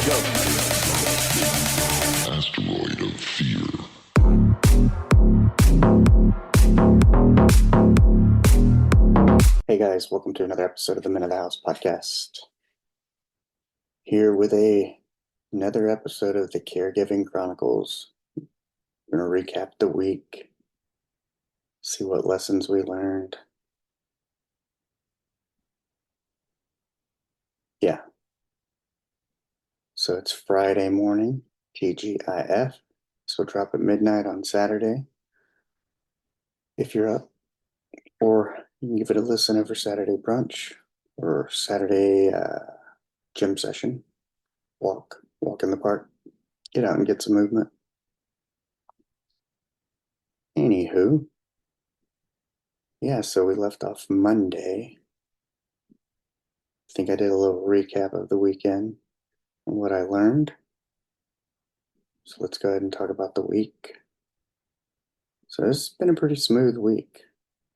Asteroid of fear. Hey guys, welcome to another episode of the Men of the House podcast. Here with another episode of the Caregiving Chronicles. We're going to recap the week, see what lessons we learned. Yeah. So it's Friday morning, TGIF. This will drop at midnight on Saturday. If you're up, or you can give it a listen over Saturday brunch or Saturday gym session. Walk in the park, get out and get some movement. Anywho, yeah, so we left off Monday. I think I did a little recap of the weekend and what I learned. So let's go ahead and talk about the week. So it's been a pretty smooth week,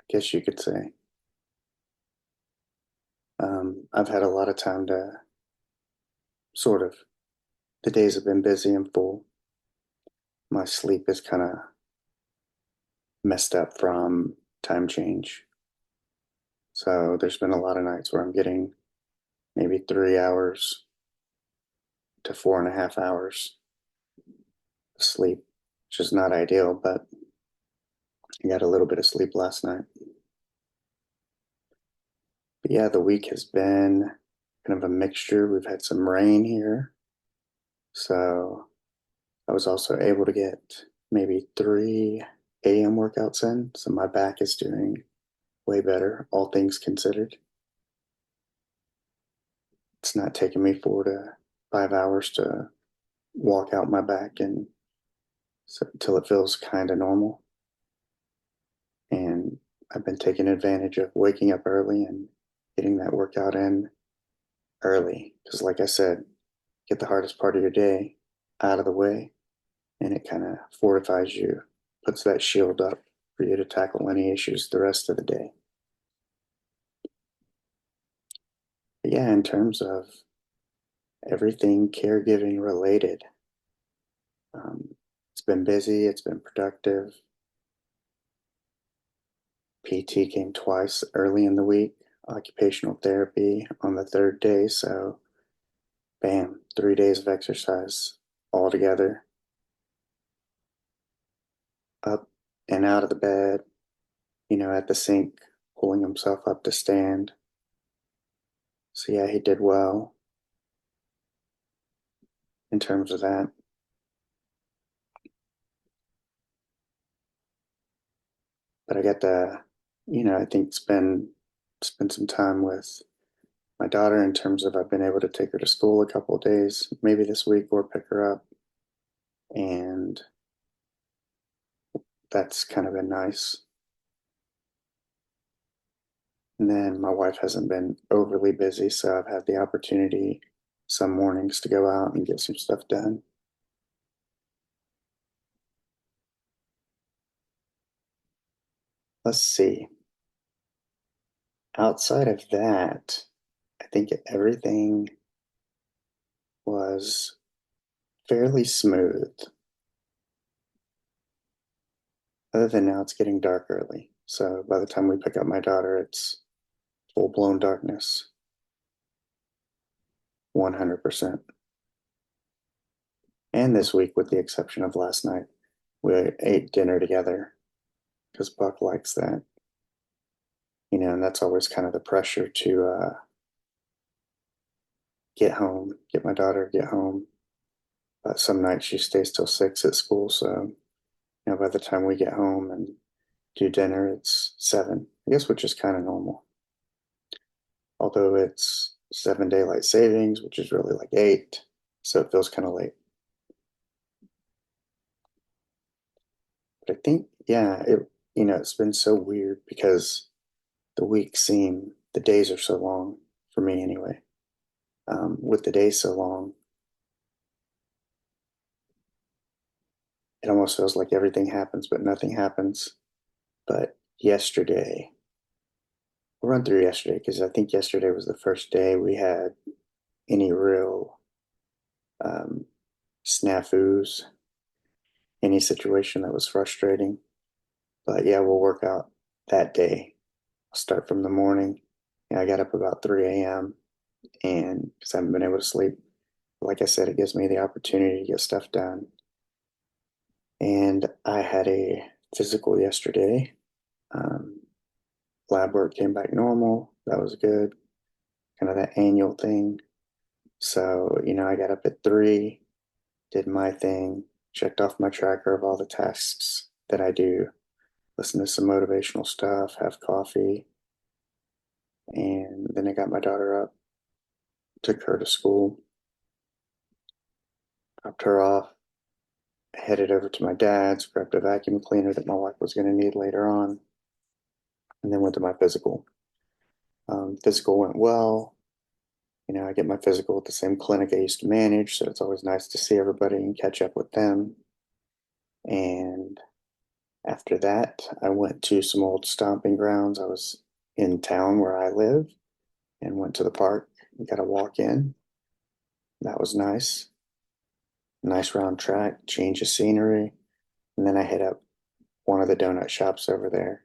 I guess you could say. I've had a lot of time to the days have been busy and full. My sleep is kind of messed up from time change. So there's been a lot of nights where I'm getting maybe 3 hours to 4.5 hours of sleep, which is not ideal, but I got a little bit of sleep last night. But yeah, the week has been kind of a mixture. We've had some rain here. So I was also able to get maybe 3 a.m. workouts in. So my back is doing way better, all things considered. It's not taking me 4 to 5 hours to walk out my back and so until it feels kind of normal. And I've been taking advantage of waking up early and getting that workout in early. Because like I said, get the hardest part of your day out of the way, and it kind of fortifies you, puts that shield up for you to tackle any issues the rest of the day. But yeah, in terms of everything caregiving related, it's been busy, it's been productive. PT came twice early in the week, occupational therapy on the third day, so bam, 3 days of exercise all together. Up and out of the bed, at the sink, pulling himself up to stand. So yeah, he did well in terms of that. But I got to, I think spend some time with my daughter in terms of I've been able to take her to school a couple of days, maybe this week, or pick her up. And that's kind of been nice. And then my wife hasn't been overly busy, so I've had the opportunity some mornings to go out and get some stuff done. Let's see. Outside of that, I think everything was fairly smooth. Other than now, it's getting dark early. So by the time we pick up my daughter, it's full-blown darkness. 100%. And this week, with the exception of last night, we ate dinner together because Buck likes that. And that's always kind of the pressure to get home, get my daughter, get home. But some nights she stays till 6 at school, so by the time we get home and do dinner, it's 7, I guess, which is kind of normal. Although it's 7 daylight savings, which is really like 8, so it feels kind of late. But I think, yeah, it's been so weird because the days are so long for me anyway. With the days so long, it almost feels like everything happens, but nothing happens. But yesterday, we'll run through yesterday because I think yesterday was the first day we had any real snafus, any situation that was frustrating. But yeah, we'll work out that day. I'll start from the morning. Yeah, I got up about 3 a.m. and because I haven't been able to sleep. Like I said, it gives me the opportunity to get stuff done. And I had a physical yesterday. Um, Lab work came back normal. That was good. Kind of that annual thing. So, I got up at 3, did my thing, checked off my tracker of all the tasks that I do, listened to some motivational stuff, have coffee, and then I got my daughter up, took her to school, dropped her off, headed over to my dad's, grabbed a vacuum cleaner that my wife was going to need later on, and then went to my physical. Physical went well. I get my physical at the same clinic I used to manage, so it's always nice to see everybody and catch up with them. And after that, I went to some old stomping grounds. I was in town where I live and went to the park and got a walk in. That was nice. Nice round track, change of scenery. And then I hit up one of the donut shops over there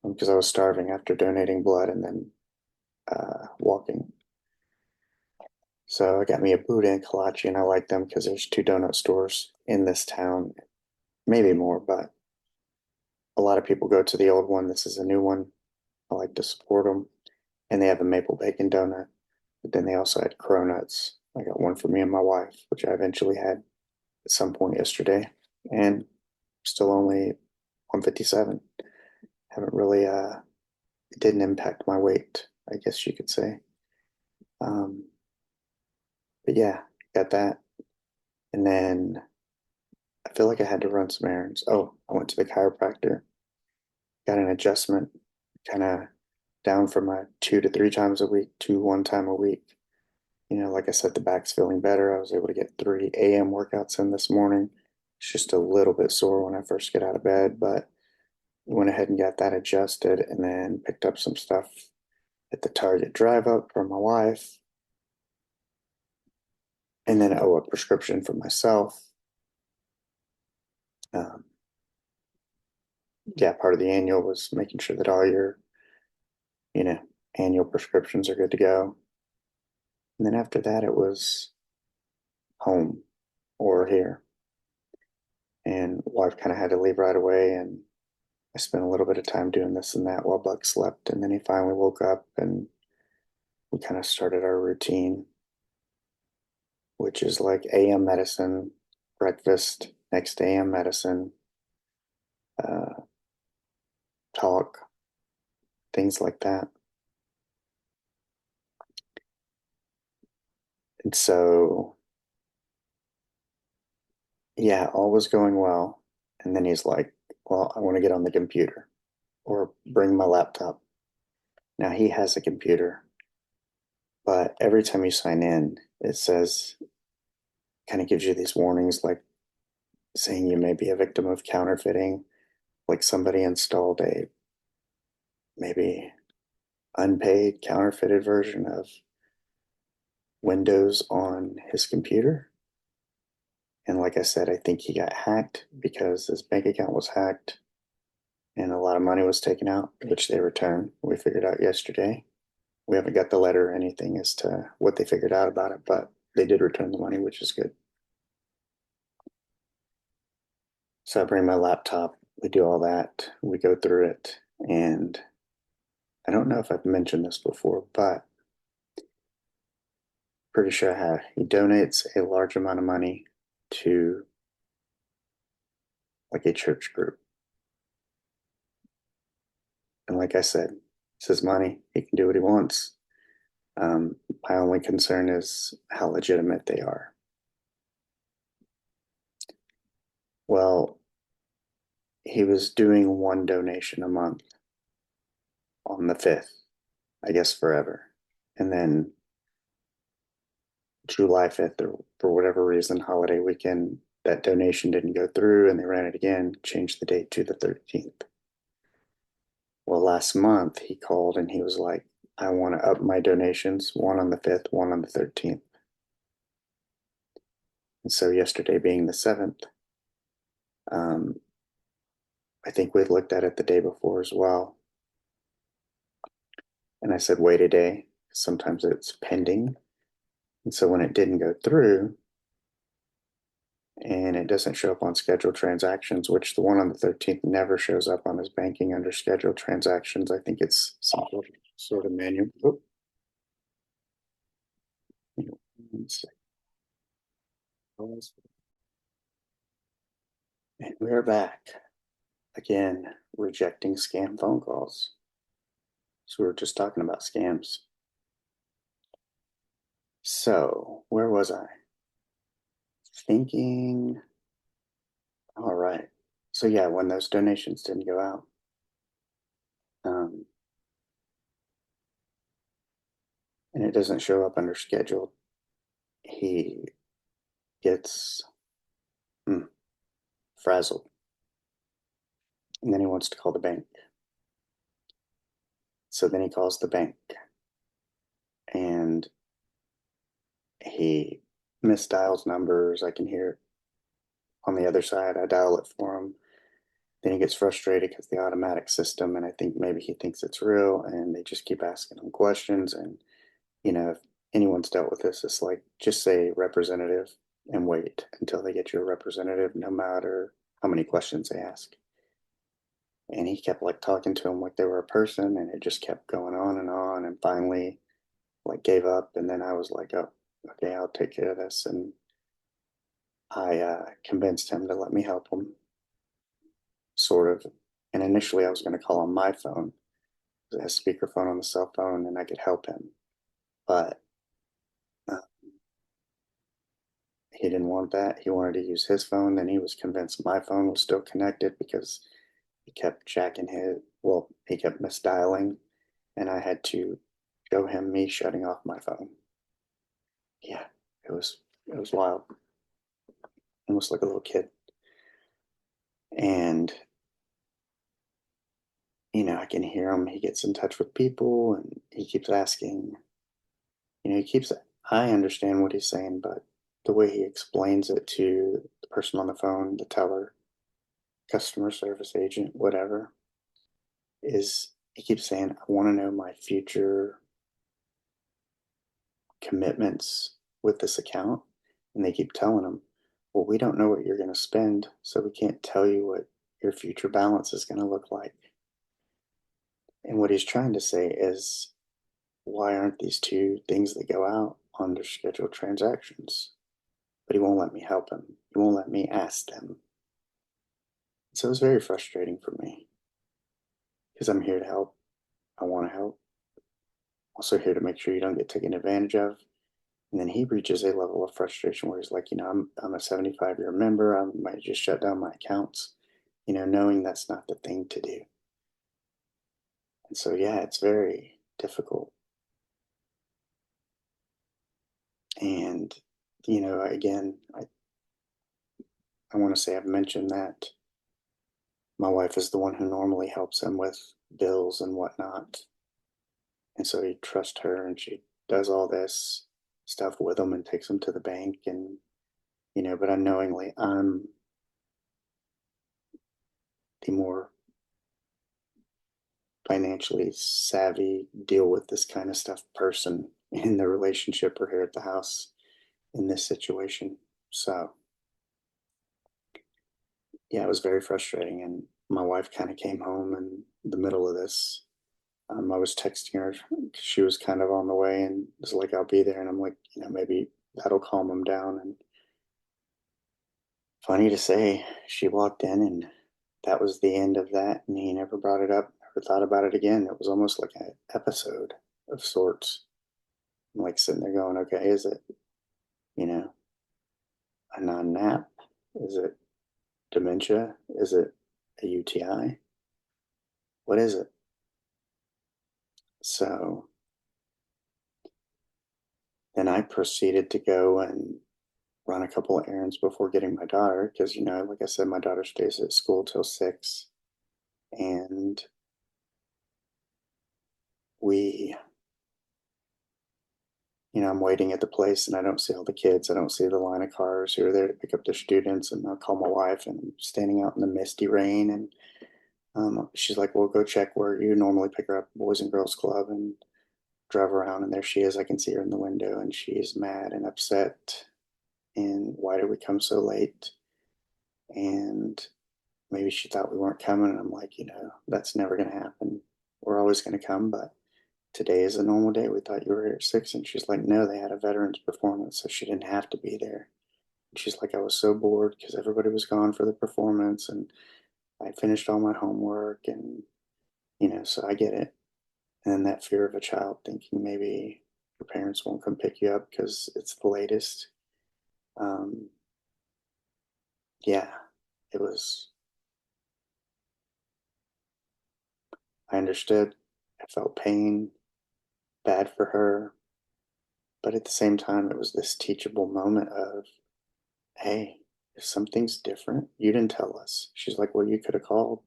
because I was starving after donating blood and then walking. So I got me a Buddha and kolache, and I like them because there's 2 donut stores in this town, maybe more, but a lot of people go to the old one. This is a new one. I like to support them. And they have a maple bacon donut, but then they also had cronuts. I got one for me and my wife, which I eventually had at some point yesterday, and still only 157. Haven't really, it didn't impact my weight, I guess you could say. Um, but yeah, got that. And then I feel like I had to run some errands. Oh, I went to the chiropractor, got an adjustment, kind of down from my 2 to 3 times a week to 1 time a week. Like I said, the back's feeling better. I was able to get 3 a.m. workouts in this morning. It's just a little bit sore when I first get out of bed, but went ahead and got that adjusted and then picked up some stuff at the Target drive up for my wife. And then, a prescription for myself. Um, yeah, part of the annual was making sure that all your, you know, annual prescriptions are good to go. And then after that, it was home or here. And wife kind of had to leave right away. And I spent a little bit of time doing this and that while Buck slept. And then he finally woke up and we kind of started our routine, which is like AM medicine, breakfast, next AM medicine, uh, talk, things like that. And so, yeah, all was going well. And then he's like, well, I want to get on the computer or bring my laptop. Now he has a computer, but every time you sign in, it says, kind of gives you these warnings like saying you may be a victim of counterfeiting, like somebody installed a maybe unpaid counterfeited version of Windows on his computer. And like I said, I think he got hacked because his bank account was hacked and a lot of money was taken out, which they returned. We figured out yesterday. We haven't got the letter or anything as to what they figured out about it, but they did return the money, which is good. So I bring my laptop, we do all that, we go through it, and I don't know if I've mentioned this before, but pretty sure I have. He donates a large amount of money to like a church group. And like I said, it's his money. He can do what he wants. My only concern is how legitimate they are. Well, he was doing one donation a month on the 5th, I guess forever. And then July 5th, or for whatever reason, holiday weekend, that donation didn't go through and they ran it again, changed the date to the 13th. Well, last month he called and he was like, I want to up my donations, one on the 5th, one on the 13th. And so yesterday being the 7th, I think we looked at it the day before as well. And I said, wait a day. Sometimes it's pending. And so when it didn't go through and it doesn't show up on scheduled transactions, which the one on the 13th never shows up on his banking under scheduled transactions. I think it's some sort of manual. Oh, and we are back again, rejecting scam phone calls. So we were just talking about scams. So where was I? Thinking, all right. So yeah, when those donations didn't go out, and it doesn't show up under scheduled, he gets frazzled. And then he wants to call the bank. So then he calls the bank and he misdials numbers. I can hear it on the other side. I dial it for him. Then he gets frustrated because the automatic system, and I think maybe he thinks it's real, and they just keep asking him questions. And, if anyone's dealt with this, it's like just say representative and wait until they get you a representative, no matter how many questions they ask. And he kept like talking to him like they were a person, and it just kept going on and on. And finally, like gave up. And then I was like, oh, okay, I'll take care of this. And I convinced him to let me help him, sort of. And initially, I was going to call on my phone. It has speakerphone on the cell phone, and I could help him. But uh, he didn't want that. He wanted to use his phone. Then he was convinced my phone was still connected because he kept jacking he kept misdialing, and I had to show him me shutting off my phone. Yeah, it was wild, almost like a little kid. And I can hear him. He gets in touch with people and he keeps asking, I understand what he's saying, but the way he explains it to the person on the phone, the teller, customer service agent, whatever, is he keeps saying, I want to know my future commitments with this account. And they keep telling him, well, we don't know what you're going to spend, so we can't tell you what your future balance is going to look like. And what he's trying to say is, why aren't these two things that go out on their scheduled transactions? But he won't let me help him. He won't let me ask them. So it was very frustrating for me because I'm here to help. I want to help. Also here to make sure you don't get taken advantage of. And then he reaches a level of frustration where he's like, I'm a 75-year member. I might just shut down my accounts, knowing that's not the thing to do. And so, yeah, it's very difficult. And, again, I want to say I've mentioned that my wife is the one who normally helps him with bills and whatnot. And so he trusts her and she does all this stuff with him and takes him to the bank. And, but unknowingly, I'm the more financially savvy, deal with this kind of stuff person in the relationship or here at the house in this situation. So, yeah, it was very frustrating. And my wife kind of came home in the middle of this. I was texting her because she was kind of on the way and was like, I'll be there. And I'm like, maybe that'll calm him down. And funny to say, she walked in and that was the end of that. And he never brought it up, never thought about it again. It was almost like an episode of sorts. I'm like sitting there going, okay, is it, you know, a non nap? Is it dementia? Is it a UTI? What is it? So then I proceeded to go and run a couple of errands before getting my daughter because, like I said, my daughter stays at school till 6. And we, I'm waiting at the place and I don't see all the kids. I don't see the line of cars who are there to pick up their students. And I'll call my wife and I'm standing out in the misty rain. And she's like, well, go check where you normally pick her up, Boys and Girls Club, and drive around. And there she is. I can see her in the window and she is mad and upset. And why did we come so late? And maybe she thought we weren't coming. And I'm like, that's never going to happen. We're always going to come, but today is a normal day. We thought you were here at 6. And she's like, no, they had a veterans performance, so she didn't have to be there. And she's like, I was so bored because everybody was gone for the performance and I finished all my homework. And, so I get it. And that fear of a child thinking maybe your parents won't come pick you up because it's the latest. Um, yeah, it was, I understood. I felt pain, bad for her. But at the same time, it was this teachable moment of, hey, if something's different, you didn't tell us. She's like, well, you could have called.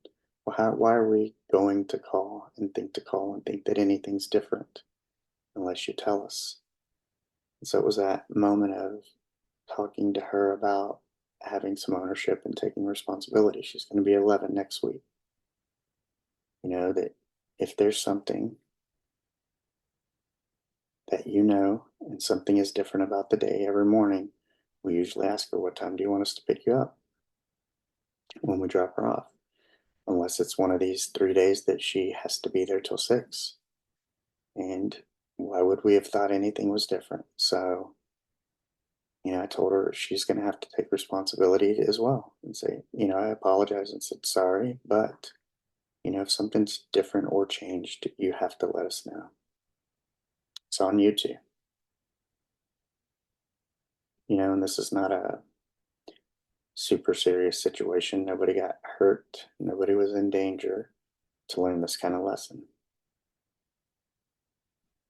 Well, why are we going to call and think that anything's different unless you tell us? And so it was that moment of talking to her about having some ownership and taking responsibility. She's going to be 11 next week. That if there's something that and something is different about the day every morning, we usually ask her, what time do you want us to pick you up when we drop her off? Unless it's one of these 3 days that she has to be there till 6. And why would we have thought anything was different? So, I told her she's going to have to take responsibility as well and say, I apologize and said sorry, but, if something's different or changed, you have to let us know. It's on you too. And this is not a super serious situation. Nobody got hurt, nobody was in danger to learn this kind of lesson.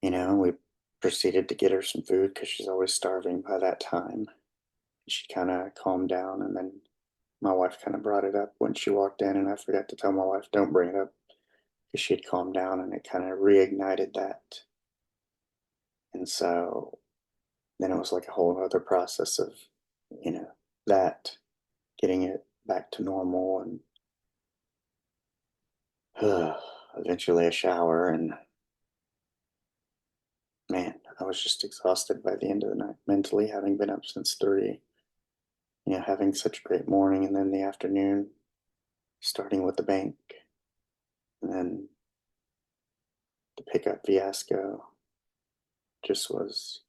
We proceeded to get her some food because she's always starving by that time. She kind of calmed down, and then my wife kind of brought it up when she walked in, and I forgot to tell my wife, don't bring it up, because she had calmed down, and it kind of reignited that. And so then it was like a whole other process of, that getting it back to normal, and eventually a shower, and man, I was just exhausted by the end of the night mentally, having been up since 3, having such a great morning, and then the afternoon, starting with the bank, and then the pickup fiasco just was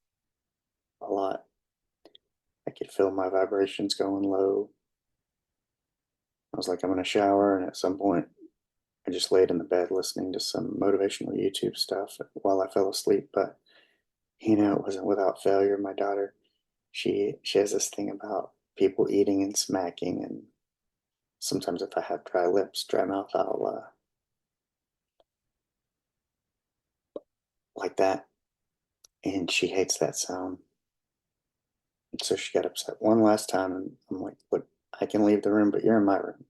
a lot. I could feel my vibrations going low. I was like, I'm going to shower, and at some point, I just laid in the bed listening to some motivational YouTube stuff while I fell asleep. But it wasn't without failure. My daughter, she has this thing about people eating and smacking, and sometimes if I have dry lips, dry mouth, I'll like that, and she hates that sound. And so she got upset one last time, and I'm like, look, I can leave the room, but you're in my room.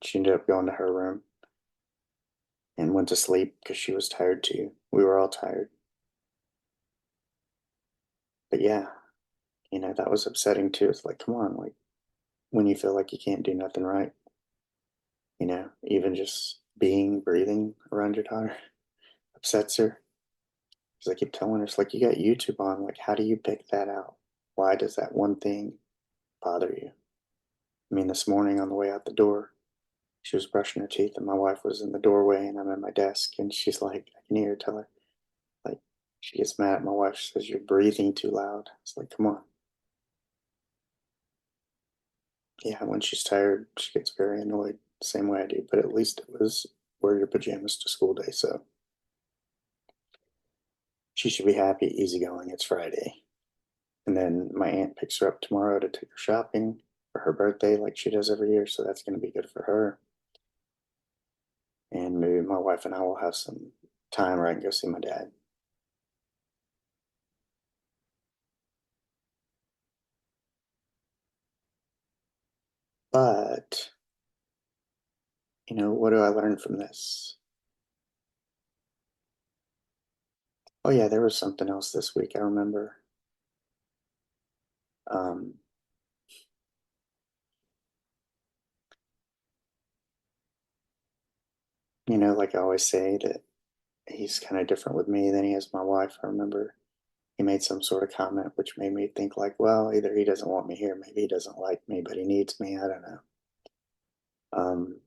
She ended up going to her room and went to sleep because she was tired too. We were all tired. But yeah, that was upsetting too. It's like, come on, like when you feel like you can't do nothing right, even just breathing around your daughter upsets her. Because I keep telling her, it's like, you got YouTube on. Like, how do you pick that out? Why does that one thing bother you? I mean, this morning on the way out the door, she was brushing her teeth, and my wife was in the doorway, and I'm at my desk, and she's like, I can hear her tell her, like, she gets mad at my wife. She says, you're breathing too loud. It's like, come on. Yeah, when she's tired, she gets very annoyed, same way I do, but at least it was wear your pajamas to school day, so she should be happy, easygoing. It's Friday. And then my aunt picks her up tomorrow to take her shopping for her birthday, like she does every year, so that's going to be good for her. And maybe my wife and I will have some time where I can go see my dad. But, what do I learn from this? Oh, yeah, there was something else this week I remember. Um, like I always say, that he's kind of different with me than he is my wife. I remember he made some sort of comment which made me think like, well, either he doesn't want me here, maybe he doesn't like me, but he needs me. I don't know. Um,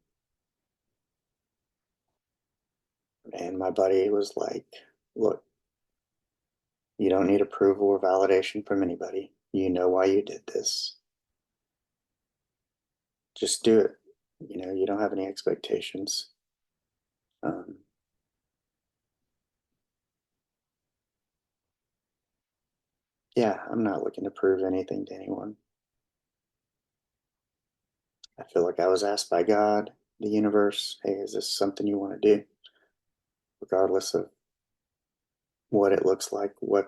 and my buddy was like, look, you don't need approval or validation from anybody. You know why you did this. Just do it. You don't have any expectations. Um, yeah, I'm not looking to prove anything to anyone. I feel like I was asked by God, the universe, hey, is this something you want to do? Regardless of what it looks like, we're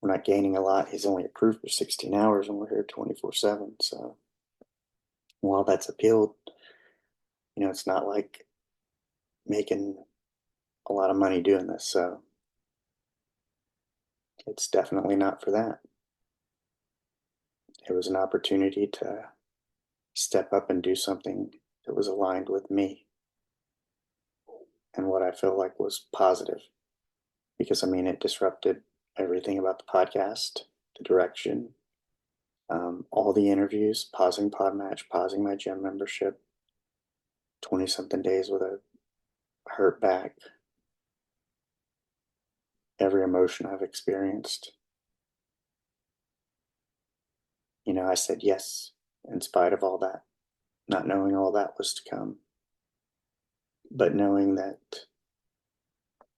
not gaining a lot. He's only approved for 16 hours and we're here 24/7. So while that's appealed, it's not like making a lot of money doing this. So it's definitely not for that. It was an opportunity to step up and do something that was aligned with me and what I feel like was positive. Because it disrupted everything about the podcast, the direction, all the interviews, pausing Podmatch, pausing my gym membership, 20 something days with a hurt back, every emotion I've experienced. I said yes in spite of all that, not knowing all that was to come, but knowing that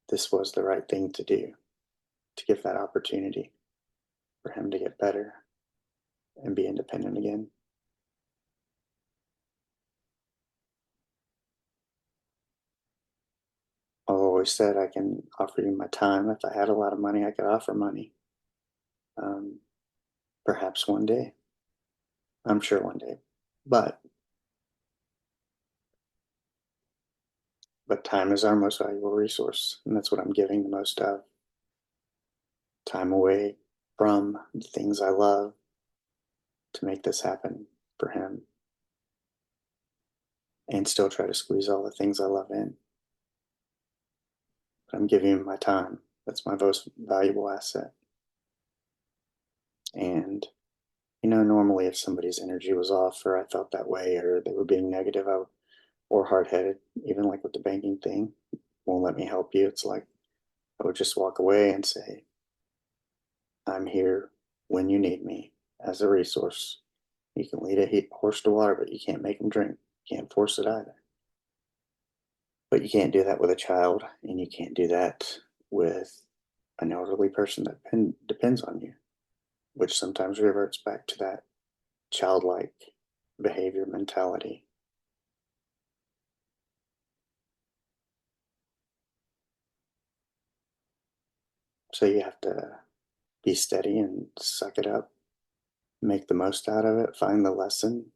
this was the right thing to do, to give that opportunity for him to get better and be independent again. I've always said I can offer you my time. If I had a lot of money, I could offer money. Um, Perhaps one day. I'm sure one day. But time is our most valuable resource, and that's what I'm giving the most of. Time away from the things I love to make this happen for him, and still try to squeeze all the things I love in. But I'm giving him my time. That's my most valuable asset. And normally if somebody's energy was off, or I felt that way, or they were being negative, or hard-headed, even like with the banking thing, won't let me help you. It's like I would just walk away and say, I'm here when you need me as a resource. You can lead a horse to water, but you can't make him drink. You can't force it either. But you can't do that with a child, and you can't do that with an elderly person that depends on you, which sometimes reverts back to that childlike behavior mentality. So you have to be steady and suck it up, make the most out of it, find the lesson,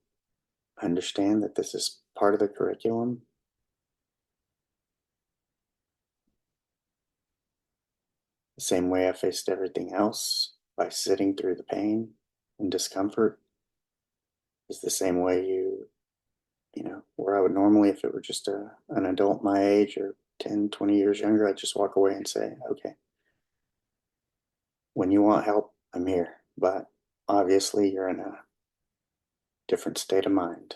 understand that this is part of the curriculum. The same way I faced everything else, by sitting through the pain and discomfort, is the same way where I would normally, if it were just an adult my age or 10, 20 years younger, I'd just walk away and say, okay, when you want help, I'm here. But obviously, you're in a different state of mind.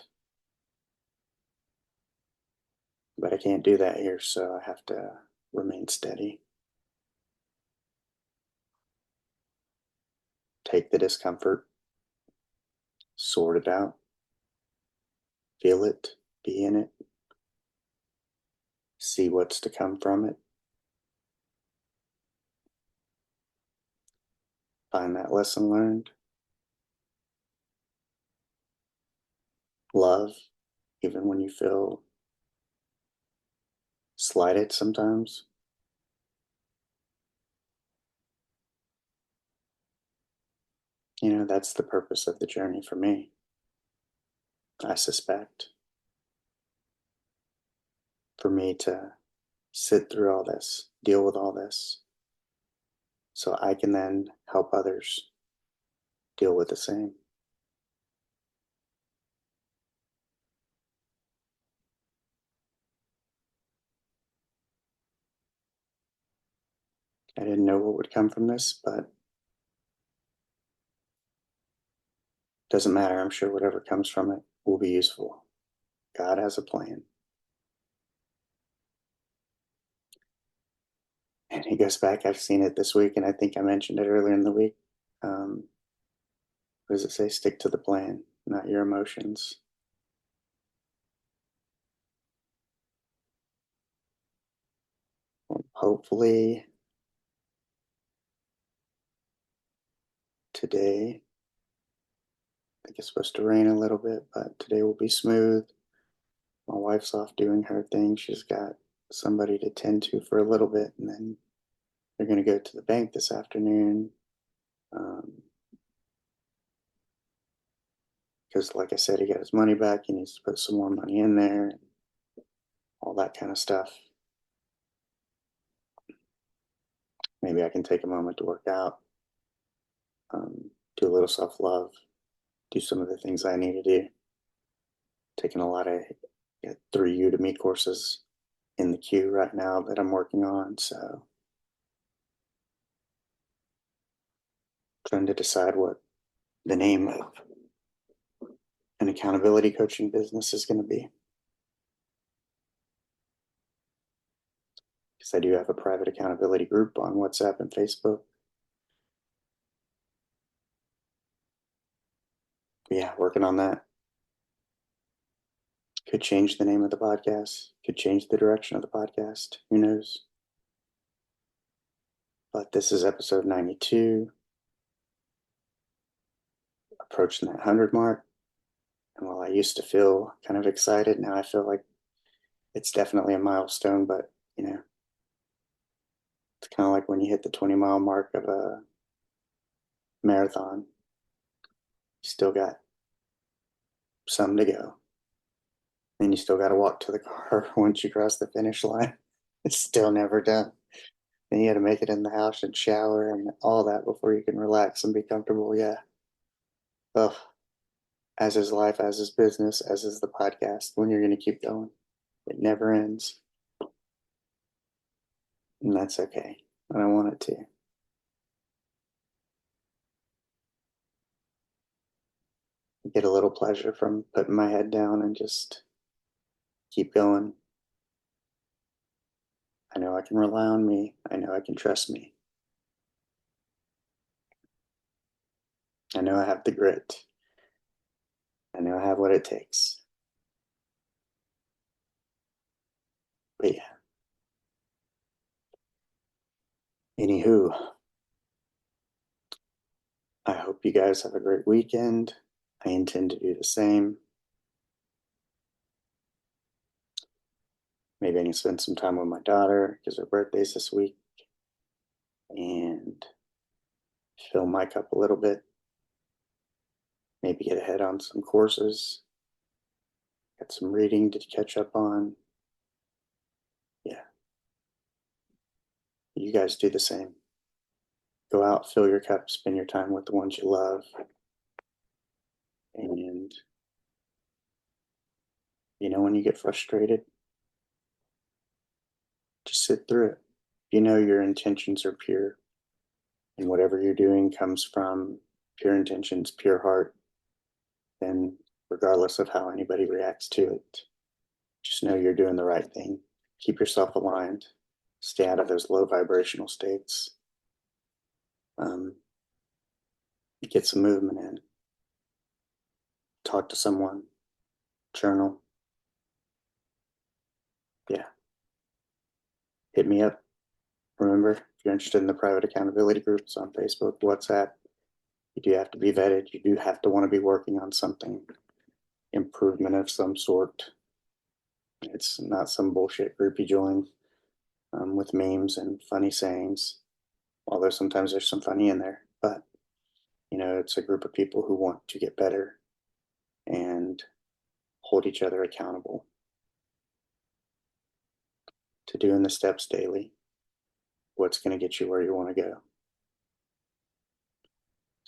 But I can't do that here, so I have to remain steady. Take the discomfort, sort it out, feel it, be in it, see what's to come from it, find that lesson learned, love, even when you feel slighted sometimes. That's the purpose of the journey for me, I suspect. For me to sit through all this, deal with all this, so I can then help others deal with the same. I didn't know what would come from this, but doesn't matter. I'm sure whatever comes from it will be useful. God has a plan. And he goes back, I've seen it this week, and I think I mentioned it earlier in the week. What does it say? Stick to the plan, not your emotions. Well, hopefully today, I think it's supposed to rain a little bit, but today will be smooth. My wife's off doing her thing. She's got somebody to tend to for a little bit, and then they're going to go to the bank this afternoon. Because, like I said, he got his money back. He needs to put some more money in there, and all that kind of stuff. Maybe I can take a moment to work out, do a little self love, do some of the things I need to do. Taking a lot of 3 Udemy courses in the queue right now that I'm working on. So, trying to decide what the name of an accountability coaching business is going to be. Because I do have a private accountability group on WhatsApp and Facebook. But yeah, working on that. Could change the name of the podcast, could change the direction of the podcast. Who knows? But this is episode 92, approaching that 100 mark. And while I used to feel kind of excited, now I feel like it's definitely a milestone, but it's kind of like when you hit the 20-mile mark of a marathon, you still got some to go. Then you still got to walk to the car once you cross the finish line. It's still never done. Then you got to make it in the house and shower and all that before you can relax and be comfortable. Yeah. Ugh. As is life, as is business, as is the podcast, when you're going to keep going. It never ends. And that's okay. I don't want it to. I get a little pleasure from putting my head down and just keep going. I know I can rely on me. I know I can trust me. I know I have the grit. I know I have what it takes. But yeah. Anywho, I hope you guys have a great weekend. I intend to do the same. Maybe I can spend some time with my daughter because her birthday's this week and fill my cup a little bit. Maybe get ahead on some courses. Got some reading to catch up on. Yeah. You guys do the same. Go out, fill your cup, spend your time with the ones you love. And when you get frustrated, just sit through it. You know your intentions are pure, and whatever you're doing comes from pure intentions, pure heart, then regardless of how anybody reacts to it, just know you're doing the right thing. Keep yourself aligned. Stay out of those low vibrational states. Get some movement in. Talk to someone. Journal. Yeah. Hit me up. Remember, if you're interested in the private accountability groups on Facebook, WhatsApp, you do have to be vetted. You do have to want to be working on something, improvement of some sort. It's not some bullshit group you join with memes and funny sayings, although sometimes there's some funny in there. But, it's a group of people who want to get better and hold each other accountable to doing the steps daily. What's going to get you where you want to go.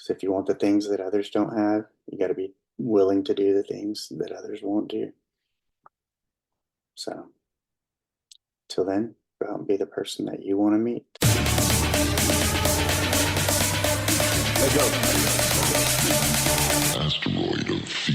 Because if you want the things that others don't have, you got to be willing to do the things that others won't do. So, till then, go out and be the person that you want to meet. Asteroid of fear.